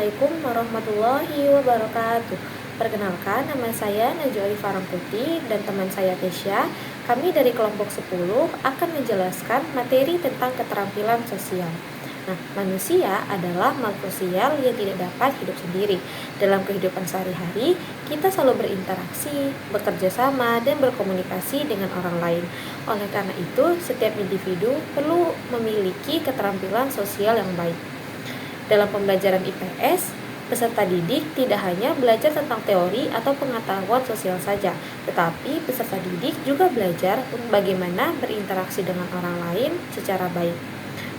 Assalamualaikum warahmatullahi wabarakatuh. Perkenalkan, nama saya Najwa Arifah Rangkuti dan teman saya Kesya. Kami dari kelompok 10 akan menjelaskan materi tentang keterampilan sosial. Nah, manusia adalah makhluk sosial yang tidak dapat hidup sendiri. Dalam kehidupan sehari-hari, kita selalu berinteraksi, bekerja sama, dan berkomunikasi dengan orang lain. Oleh karena itu, setiap individu perlu memiliki keterampilan sosial yang baik. Dalam pembelajaran IPS, peserta didik tidak hanya belajar tentang teori atau pengetahuan sosial saja, tetapi peserta didik juga belajar bagaimana berinteraksi dengan orang lain secara baik.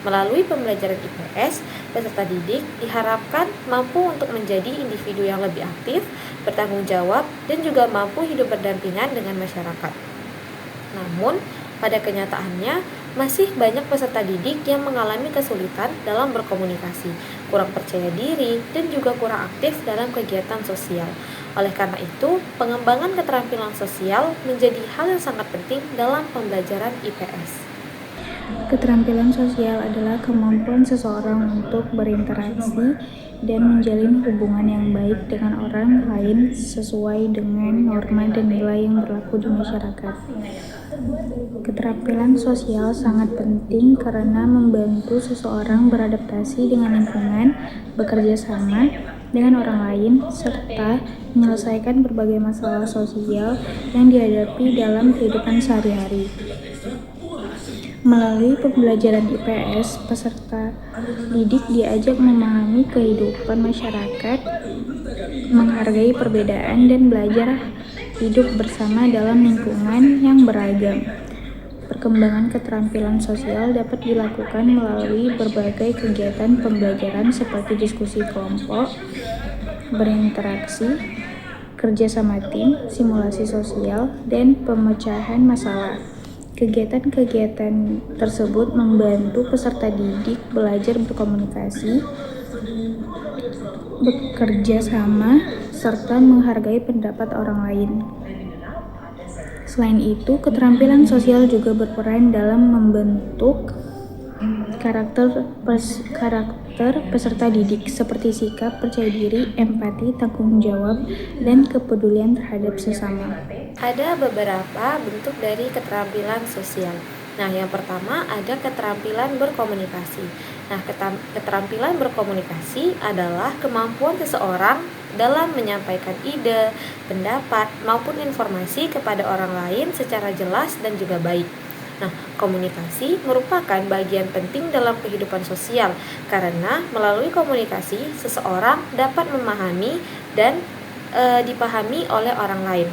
Melalui pembelajaran IPS, peserta didik diharapkan mampu untuk menjadi individu yang lebih aktif, bertanggung jawab, dan juga mampu hidup berdampingan dengan masyarakat. Namun, pada kenyataannya, masih banyak peserta didik yang mengalami kesulitan dalam berkomunikasi, kurang percaya diri, dan juga kurang aktif dalam kegiatan sosial. Oleh karena itu, pengembangan keterampilan sosial menjadi hal yang sangat penting dalam pembelajaran IPS. Keterampilan sosial adalah kemampuan seseorang untuk berinteraksi dan menjalin hubungan yang baik dengan orang lain sesuai dengan norma dan nilai yang berlaku di masyarakat. Keterampilan sosial sangat penting karena membantu seseorang beradaptasi dengan lingkungan, bekerja sama dengan orang lain, serta menyelesaikan berbagai masalah sosial yang dihadapi dalam kehidupan sehari-hari. Melalui pembelajaran IPS, peserta didik diajak memahami kehidupan masyarakat, menghargai perbedaan, dan belajar hidup bersama dalam lingkungan yang beragam. Perkembangan keterampilan sosial dapat dilakukan melalui berbagai kegiatan pembelajaran seperti diskusi kelompok, berinteraksi, kerja sama tim, simulasi sosial, dan pemecahan masalah. Kegiatan-kegiatan tersebut membantu peserta didik belajar berkomunikasi, bekerja sama, serta menghargai pendapat orang lain. Selain itu, keterampilan sosial juga berperan dalam membentuk karakter peserta didik seperti sikap, percaya diri, empati, tanggung jawab, dan kepedulian terhadap sesama. Ada beberapa bentuk dari keterampilan sosial. Nah, yang pertama ada keterampilan berkomunikasi. Nah, keterampilan berkomunikasi adalah kemampuan seseorang dalam menyampaikan ide, pendapat, maupun informasi kepada orang lain secara jelas dan juga baik. Nah, komunikasi merupakan bagian penting dalam kehidupan sosial karena melalui komunikasi seseorang dapat memahami dan dipahami oleh orang lain.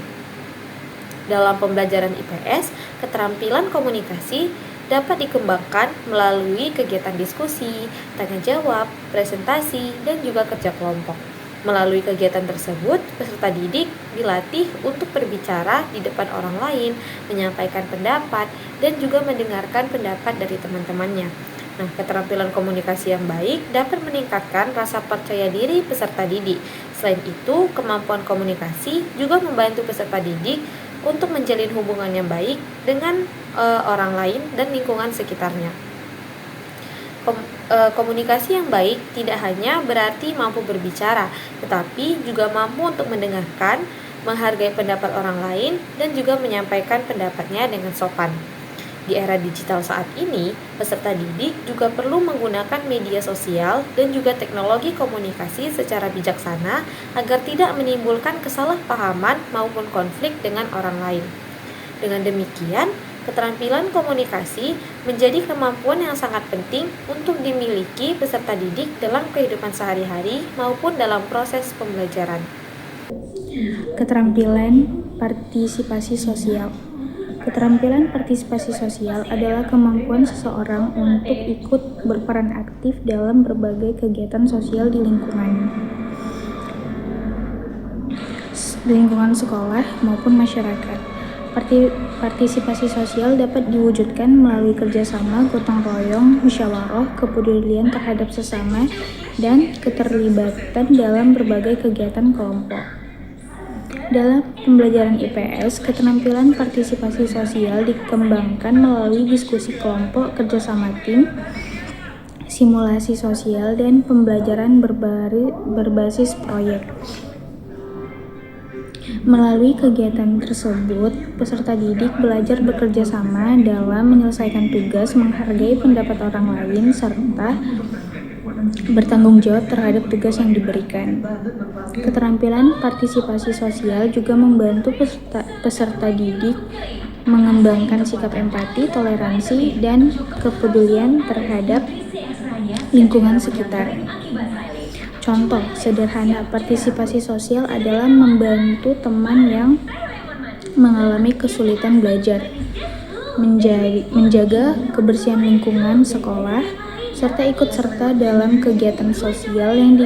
Dalam pembelajaran IPS, keterampilan komunikasi dapat dikembangkan melalui kegiatan diskusi, tanya jawab, presentasi, dan juga kerja kelompok. Melalui kegiatan tersebut, peserta didik dilatih untuk berbicara di depan orang lain, menyampaikan pendapat, dan juga mendengarkan pendapat dari teman-temannya. Nah, keterampilan komunikasi yang baik dapat meningkatkan rasa percaya diri peserta didik. Selain itu, kemampuan komunikasi juga membantu peserta didik untuk menjalin hubungan yang baik dengan orang lain dan lingkungan sekitarnya. Komunikasi yang baik tidak hanya berarti mampu berbicara, tetapi juga mampu untuk mendengarkan, menghargai pendapat orang lain, dan juga menyampaikan pendapatnya dengan sopan. Di era digital saat ini, peserta didik juga perlu menggunakan media sosial dan juga teknologi komunikasi secara bijaksana agar tidak menimbulkan kesalahpahaman maupun konflik dengan orang lain. Dengan demikian, keterampilan komunikasi menjadi kemampuan yang sangat penting untuk dimiliki peserta didik dalam kehidupan sehari-hari maupun dalam proses pembelajaran. Keterampilan partisipasi sosial. Keterampilan partisipasi sosial adalah kemampuan seseorang untuk ikut berperan aktif dalam berbagai kegiatan sosial di lingkungan sekolah maupun masyarakat. Partisipasi sosial dapat diwujudkan melalui kerjasama, gotong royong, musyawarah, kepedulian terhadap sesama, dan keterlibatan dalam berbagai kegiatan kelompok. Dalam pembelajaran IPS, keterampilan partisipasi sosial dikembangkan melalui diskusi kelompok, kerjasama tim, simulasi sosial, dan pembelajaran berbasis proyek. Melalui kegiatan tersebut, peserta didik belajar bekerja sama dalam menyelesaikan tugas, menghargai pendapat orang lain, serta bertanggung jawab terhadap tugas yang diberikan. Keterampilan partisipasi sosial juga membantu peserta didik mengembangkan sikap empati, toleransi, dan kepedulian terhadap lingkungan sekitar. Contoh sederhana partisipasi sosial adalah membantu teman yang mengalami kesulitan belajar, menjaga kebersihan lingkungan sekolah, serta ikut serta dalam kegiatan sosial yang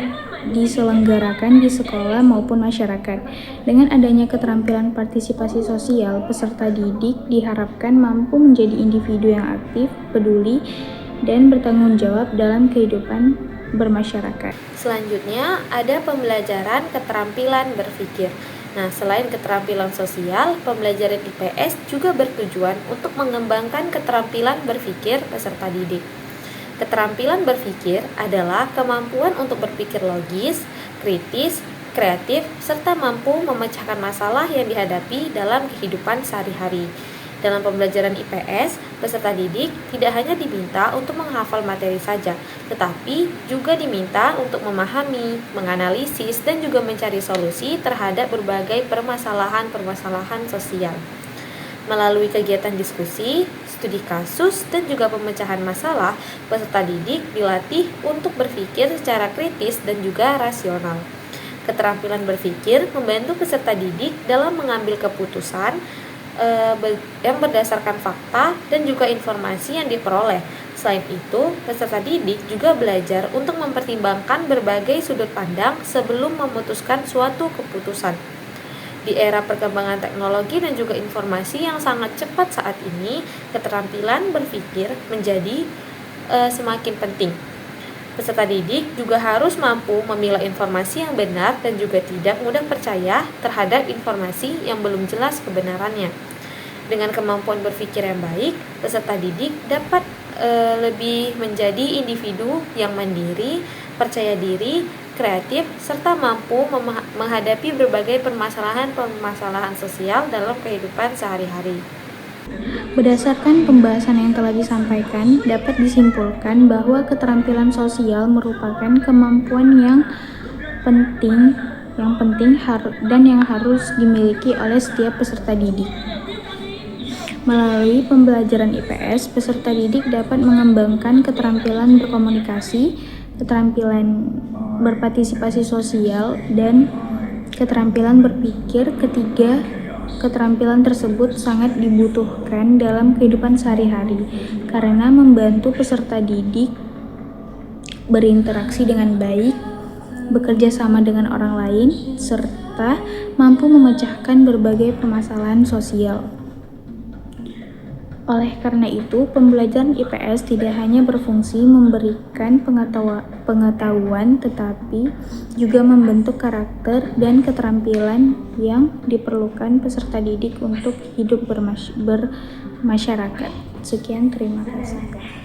diselenggarakan di sekolah maupun masyarakat. Dengan adanya keterampilan partisipasi sosial, peserta didik diharapkan mampu menjadi individu yang aktif, peduli, dan bertanggung jawab dalam kehidupan bermasyarakat. Selanjutnya ada pembelajaran keterampilan berpikir. Nah, selain keterampilan sosial, pembelajaran IPS juga bertujuan untuk mengembangkan keterampilan berpikir peserta didik. Keterampilan berpikir adalah kemampuan untuk berpikir logis, kritis, kreatif, serta mampu memecahkan masalah yang dihadapi dalam kehidupan sehari-hari. Dalam pembelajaran IPS, peserta didik tidak hanya diminta untuk menghafal materi saja, tetapi juga diminta untuk memahami, menganalisis, dan juga mencari solusi terhadap berbagai permasalahan sosial. Melalui kegiatan diskusi, studi kasus, dan juga pemecahan masalah, peserta didik dilatih untuk berpikir secara kritis dan juga rasional. Keterampilan berpikir membantu peserta didik dalam mengambil keputusan yang berdasarkan fakta dan juga informasi yang diperoleh. Selain itu, peserta didik juga belajar untuk mempertimbangkan berbagai sudut pandang sebelum memutuskan suatu keputusan. Di era perkembangan teknologi dan juga informasi yang sangat cepat saat ini, keterampilan berpikir menjadi semakin penting. Peserta didik juga harus mampu memilah informasi yang benar dan juga tidak mudah percaya terhadap informasi yang belum jelas kebenarannya. Dengan kemampuan berpikir yang baik, peserta didik dapat lebih menjadi individu yang mandiri, percaya diri, kreatif, serta mampu menghadapi berbagai permasalahan sosial dalam kehidupan sehari-hari. Berdasarkan pembahasan yang telah disampaikan, dapat disimpulkan bahwa keterampilan sosial merupakan kemampuan yang penting dan yang harus dimiliki oleh setiap peserta didik. Melalui pembelajaran IPS, peserta didik dapat mengembangkan keterampilan berkomunikasi, keterampilan berpartisipasi sosial, dan keterampilan berpikir. Ketiga keterampilan tersebut sangat dibutuhkan dalam kehidupan sehari-hari karena membantu peserta didik berinteraksi dengan baik, bekerja sama dengan orang lain, serta mampu memecahkan berbagai permasalahan sosial. Oleh karena itu, pembelajaran IPS tidak hanya berfungsi memberikan pengetahuan, tetapi juga membentuk karakter dan keterampilan yang diperlukan peserta didik untuk hidup bermasyarakat. Sekian, terima kasih.